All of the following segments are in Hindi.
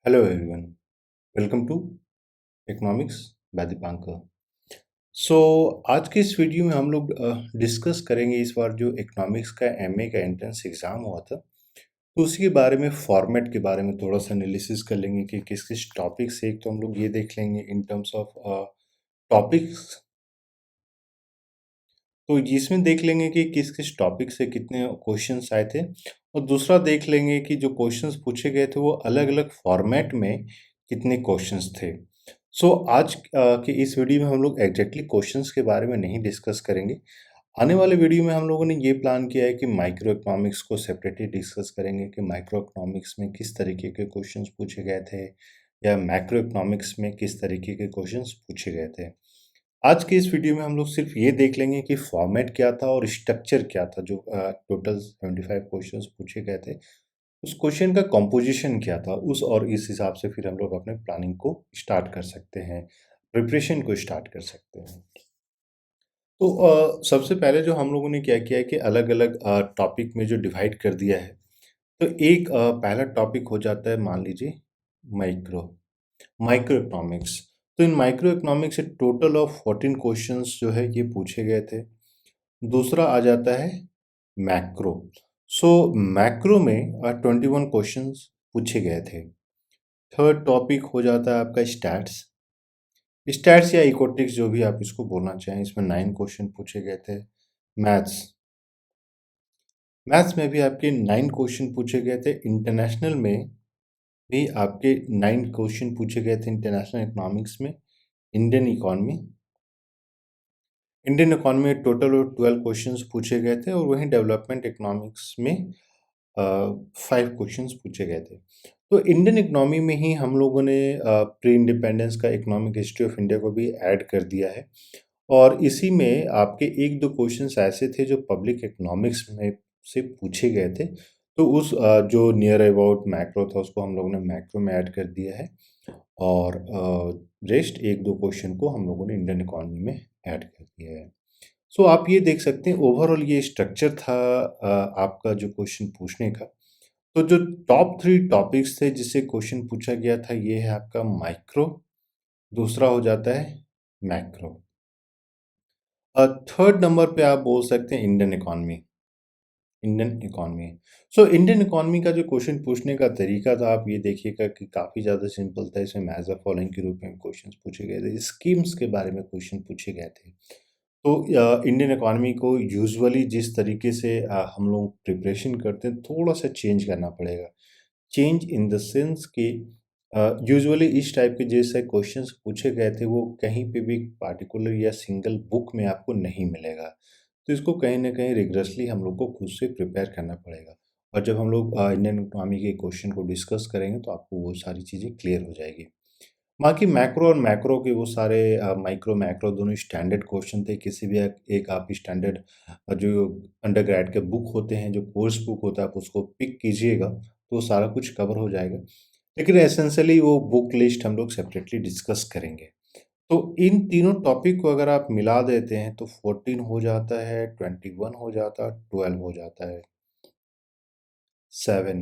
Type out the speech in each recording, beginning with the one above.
Hello everyone, welcome to Economics by Dipankar। सो आज के इस वीडियो में हम लोग डिस्कस करेंगे इस बार जो इकोनॉमिक्स का एमए का एंट्रेंस एग्ज़ाम हुआ था, तो उसी के बारे में फॉर्मेट के बारे में थोड़ा-सा एनालिसिस कर लेंगे कि किस-किस टॉपिक से। एक तो हम लोग ये देख लेंगे इन टर्म्स ऑफ टॉपिक्स, तो इसमें देख लेंगे कि किस-किस टॉपिक से कितने क्वेश्चंस आए थे और दूसरा देख लेंगे कि जो क्वेश्चंस पूछे गए थे वो अलग-अलग फॉर्मेट में कितने क्वेश्चंस थे। सो आज के इस वीडियो में हम लोग एग्ज़ैक्टली क्वेश्चंस के बारे में नहीं डिस्कस करेंगे। आने वाले वीडियो में हम लोगों ने ये प्लान किया है कि माइक्रो इकोनॉमिक्स को सेपरेटली डिस्कस करेंगे कि माइक्रो इकोनॉमिक्स में किस तरीके के क्वेश्चंस पूछे गए थे या मैक्रो इकोनॉमिक्स में किस तरीके के क्वेश्चंस पूछे गए थे। आज के इस वीडियो में हम लोग सिर्फ ये देख लेंगे कि फॉर्मेट क्या था और स्ट्रक्चर क्या था। जो टोटल 75 क्वेश्चंस पूछे गए थे, उस क्वेश्चन का कंपोजिशन क्या था, उस और इस हिसाब से फिर हम लोग अपने प्लानिंग को स्टार्ट कर सकते हैं, प्रिपरेशन को स्टार्ट कर सकते हैं। तो सबसे पहले जो हम लोगों ने क्या किया है कि अलग-अलग टॉपिक में जो डिवाइड कर दिया है, तो एक पहला टॉपिक हो जाता है, मान लीजिए माइक्रो माइक्रो इकोनॉमिक्स। तो इन माइक्रो इकोनॉमिक्स से टोटल ऑफ 14 क्वेश्चंस जो है ये पूछे गए थे। दूसरा आ जाता है मैक्रो। सो मैक्रो में 21 क्वेश्चंस पूछे गए थे। थर्ड टॉपिक हो जाता है आपका स्टैट्स। स्टैट्स या इकोटिक्स जो भी आप इसको बोलना चाहें, इसमें 9 क्वेश्चन पूछे गए थे। मैथ्स मैथ्स में भी आपके 9 क्वेश्चन पूछे गए थे। इंटरनेशनल में भी आपके 9 क्वेश्चन पूछे गए थे इंटरनेशनल इकोनॉमिक्स में। इंडियन इकोनॉमी इंडियन इकोनॉमी में टोटल 12 क्वेश्चंस पूछे गए थे और वहीं डेवलपमेंट इकोनॉमिक्स में 5 क्वेश्चंस पूछे गए थे। तो इंडियन इकोनॉमी में ही हम लोगों ने प्री इंडिपेंडेंस का इकोनॉमिक हिस्ट्री ऑफ इंडिया को भी ऐड कर दिया है और इसी में आपके 1-2 क्वेश्चंस ऐसे थे जो पब्लिक इकोनॉमिक्स में से पूछे गए थे। तो उस जो नियर अबाउट मैक्रो था उसको हम लोगों ने मैक्रो में ऐड कर दिया है और रेस्ट 1-2 क्वेश्चन को हम लोगों ने इंडियन इकोनॉमी में ऐड कर दिया है। सो आप ये देख सकते हैं ओवरऑल ये स्ट्रक्चर था आपका जो क्वेश्चन पूछने का। तो जो टॉप 3 टॉपिक्स थे जिससे क्वेश्चन पूछा गया था, ये है आपका माइक्रो, दूसरा हो जाता है मैक्रो। थर्ड नंबर पे आप बोल सकते हैं Indian economy. Indian economy. So Indian economy का जो क्वेश्चन पूछने का तरीका था, आप ये देखिएगा कि काफ़ी ज़्यादा सिंपल था। इसमें मैच द फॉलोइंग के रूप में क्वेश्चंस पूछे गए थे, स्कीम्स के बारे में क्वेश्चन पूछे गए थे। तो इंडियन इकोनॉमी को यूजुअली जिस तरीके से हम लोग प्रिपरेशन करते हैं, थोड़ा-सा चेंज करना पड़ेगा। चेंज इन द सेंस कि यूजुअली इस टाइप के जैसे क्वेश्चंस पूछे गए थे, वो कहीं पे भी पार्टिकुलर या सिंगल बुक में आपको नहीं मिलेगा। तो इसको कहीं न कहीं रिगरसली हम लोग को खुद से प्रिपेयर करना पड़ेगा और जब हम लोग इंडियन इकोनॉमी के क्वेश्चन को डिस्कस करेंगे, तो आपको वो सारी चीज़ें क्लियर हो जाएगी। बाकी मैक्रो और मैक्रो के वो सारे माइक्रो मैक्रो दोनों स्टैंडर्ड क्वेश्चन थे। किसी भी एक आप स्टैंडर्ड जो अंडरग्रेड के बुक होते हैं, जो कोर्स बुक होता है, आप उसको पिक कीजिएगा, तो वो सारा कुछ कवर हो जाएगा। लेकिन एसेंशियली वो बुक लिस्ट हम लोग सेपरेटली डिस्कस करेंगे। तो इन तीनों टॉपिक को अगर आप मिला देते हैं तो 14 हो जाता है, 21 हो जाता है, 12 हो जाता है, 7,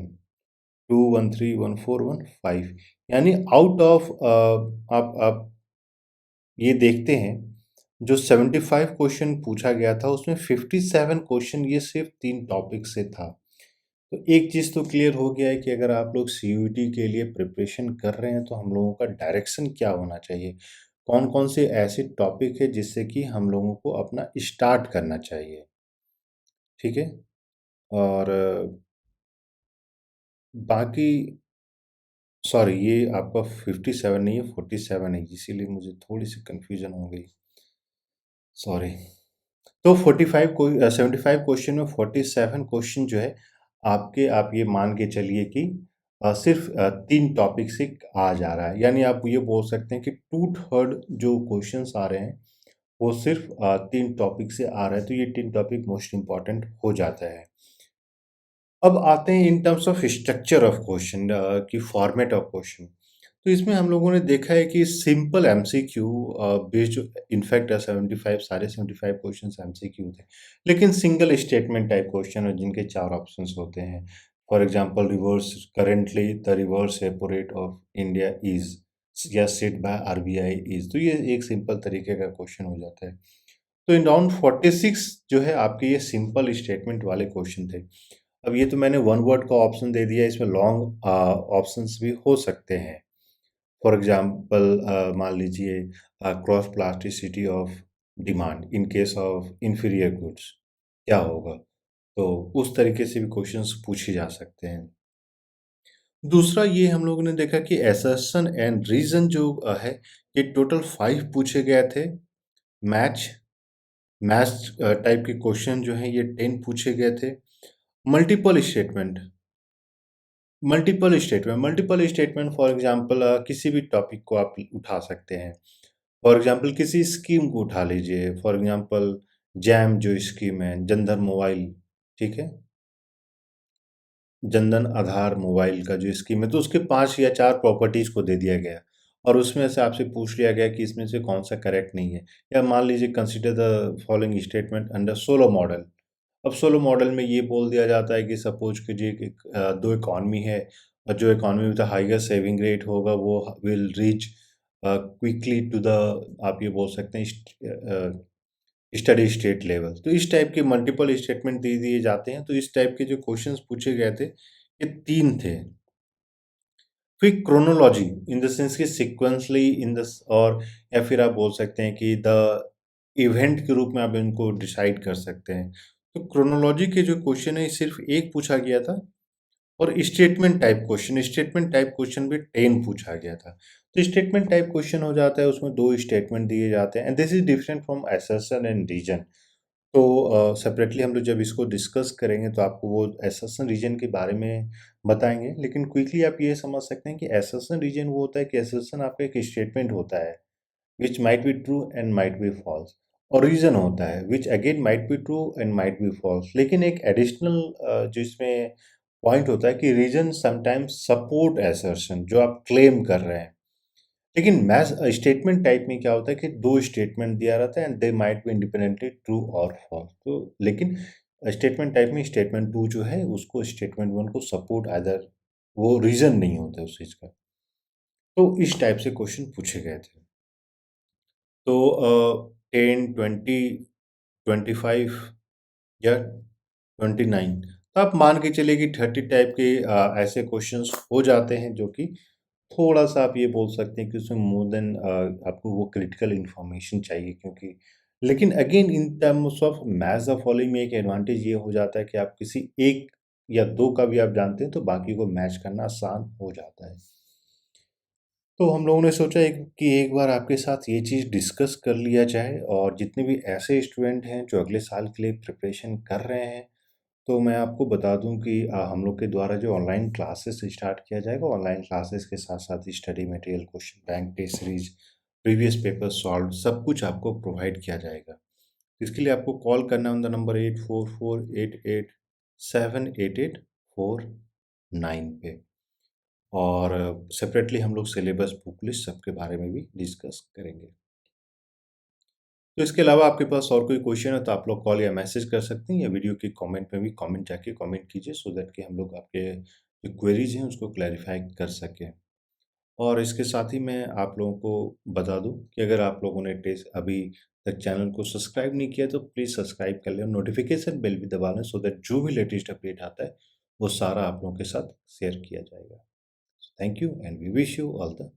2, 1, 3, 1, 4, 1, 5, यानी आउट ऑफ आप ये देखते हैं, जो 75 क्वेश्चन पूछा गया था उसमें 57 क्वेश्चन ये सिर्फ 3 टॉपिक से था। तो एक चीज़ तो क्लियर हो गया है कि अगर आप लोग सीयूईटी के लिए प्रिपरेशन कर रहे हैं, तो हम लोगों का डायरेक्शन क्या होना चाहिए? कौन-कौन से ऐसे टॉपिक है जिससे कि हम लोगों को अपना स्टार्ट करना चाहिए, ठीक है? और बाकी सॉरी, ये आपका 57 नहीं है, 47 है, इसीलिए मुझे थोड़ी-सी कन्फ्यूज़न हो गई, सॉरी। तो 45 को 75 क्वेश्चन में 47 क्वेश्चन जो है आप ये मान के चलिए कि सिर्फ 3 टॉपिक से आ जा रहा है। यानी आप ये बोल सकते हैं कि 2/3 जो क्वेश्चंस आ रहे हैं, वो सिर्फ 3 टॉपिक से आ रहा है, तो ये 3 टॉपिक मोस्ट इम्पोर्टेंट हो जाता है। अब आते हैं in terms of structure of question कि फॉर्मेट ऑफ क्वेश्चन। तो इसमें हम लोगों ने देखा है कि सिंपल एमसीक्यू बेस्ड, इनफैक्ट 75 सारे 75 क्वेश्चंस एमसीक्यू थे। लेकिन सिंगल स्टेटमेंट टाइप क्वेश्चन है जिनके 4 ऑप्शंस होते हैं। For example reverse currently the reverse repo rate of India is या सेट बाय आरबीआई इज, तो ये एक सिंपल तरीके का क्वेश्चन हो जाता है। तो इन राउंड 46 जो है आपके ये सिंपल स्टेटमेंट वाले क्वेश्चन थे। अब ये तो मैंने वन वर्ड का ऑप्शन दे दिया, इसमें लॉन्ग ऑप्शंस भी हो सकते हैं। फॉर एग्जांपल मान लीजिए cross plasticity of demand in case of inferior goods क्या होगा? तो उस तरीके से भी क्वेश्चंस पूछे जा सकते हैं। दूसरा ये हम लोगों ने देखा कि असर्शन एंड रीजन जो है, ये टोटल 5 पूछे गए थे। मैच मैथ्स टाइप के क्वेश्चन जो हैं ये 10 पूछे गए थे। Multiple statement multiple statement for example किसी भी टॉपिक को आप उठा सकते हैं। फॉर एग्जांपल किसी स्कीम को उठा लीजिए, फॉर एग्जांपल जैम जो स्कीम है, जनधन मोबाइल, ठीक है? जनधन आधार मोबाइल का जो स्कीम है, तो उसके 5 या 4 प्रॉपर्टीज़ को दे दिया गया और उसमें से आपसे पूछ लिया गया कि इसमें से कौन-सा करेक्ट नहीं है। या मान लीजिए consider the following statement under Solow model. अब सोलो मॉडल में ये बोल दिया जाता है कि सपोज़ कीजिए कि 2 इकॉनमी है और जो economy with the highest saving rate होगा वो will reach quickly to the, आप ये बोल सकते हैं स्टडी स्टेट लेवल। तो इस टाइप के मल्टीपल स्टेटमेंट दे दिए जाते हैं, तो इस टाइप के जो क्वेश्चंस पूछे गए थे, ये 3 थे। फिर क्रोनोलॉजी इन द सेंस कि सीक्वेंसली इन द और या फिर आप बोल सकते हैं कि द इवेंट के रूप में आप इनको डिसाइड कर सकते हैं। तो क्रोनोलॉजी के जो क्वेश्चन है सिर्फ एक पूछा गया था और स्टेटमेंट टाइप क्वेश्चन भी 10 पूछा गया था। तो स्टेटमेंट टाइप क्वेश्चन हो जाता है, उसमें 2 स्टेटमेंट दिए जाते हैं and this is different from assertion and reason. तो सेपरेटली हम लोग जब इसको डिस्कस करेंगे तो आपको वो असर्शन रीजन के बारे में बताएँगे। लेकिन क्विकली आप ये समझ सकते हैं कि असर्शन रीजन वो होता है कि असर्शन आपका एक स्टेटमेंट होता है which might be true and might be false, और रीजन होता है which again might be true and might be false. लेकिन एक एडिशनल जो इसमें पॉइंट होता है कि रीजन समटाइम्स सपोर्ट असर्शन जो आप क्लेम कर रहे हैं। लेकिन मैथ स्टेटमेंट टाइप में क्या होता है कि 2 स्टेटमेंट दिया रहता है and they might be independently true और फॉल्स। तो लेकिन स्टेटमेंट टाइप में स्टेटमेंट 2 जो है उसको स्टेटमेंट 1 को सपोर्ट अदर, वो रीज़न नहीं होता है उस चीज़ का। तो इस टाइप से क्वेश्चन पूछे गए थे। तो 10, 20, 25 या 29, तो आप मान के चलिए कि 30 टाइप के ऐसे क्वेश्चंस हो जाते हैं जो कि थोड़ा-सा आप ये बोल सकते हैं कि उसमें मोर देन आपको वो क्रिटिकल इन्फॉर्मेशन चाहिए, क्योंकि लेकिन again in terms of maths the following में एक एडवांटेज ये हो जाता है कि आप किसी 1 या 2 का भी आप जानते हैं तो बाकी को मैच करना आसान हो जाता है। तो हम लोगों ने सोचा कि एक बार आपके साथ ये चीज़ डिस्कस कर लिया जाए, और जितने भी ऐसे स्टूडेंट हैं जो अगले साल के लिए प्रिपरेशन कर रहे हैं, तो मैं आपको बता दूं कि हम लोग के द्वारा जो ऑनलाइन क्लासेस स्टार्ट किया जाएगा, ऑनलाइन क्लासेस के साथ साथ study material, question bank, test series, previous paper solve, सब कुछ आपको प्रोवाइड किया जाएगा। इसके लिए आपको कॉल करना है ऑन द नंबर 8448878849 पे, और सेपरेटली हम लोग सिलेबस, बुक लिस्ट सबके बारे में भी डिस्कस करेंगे। तो इसके अलावा आपके पास और कोई क्वेश्चन है तो आप लोग कॉल या मैसेज कर सकते हैं, या वीडियो के कमेंट में भी जाके कमेंट कीजिए, सो दैट कि हम लोग आपके जो क्वेरीज हैं उसको क्लैरिफाई कर सकें। और इसके साथ ही मैं आप लोगों को बता दूं कि अगर आप लोगों ने टेस्ट अभी तक चैनल को सब्सक्राइब नहीं किया तो प्लीज़ सब्सक्राइब कर लें और नोटिफिकेशन बेल भी दबा लें, सो दैट जो भी लेटेस्ट अपडेट आता है वो सारा आप लोगों के साथ शेयर किया जाएगा। Thank you and we wish you all the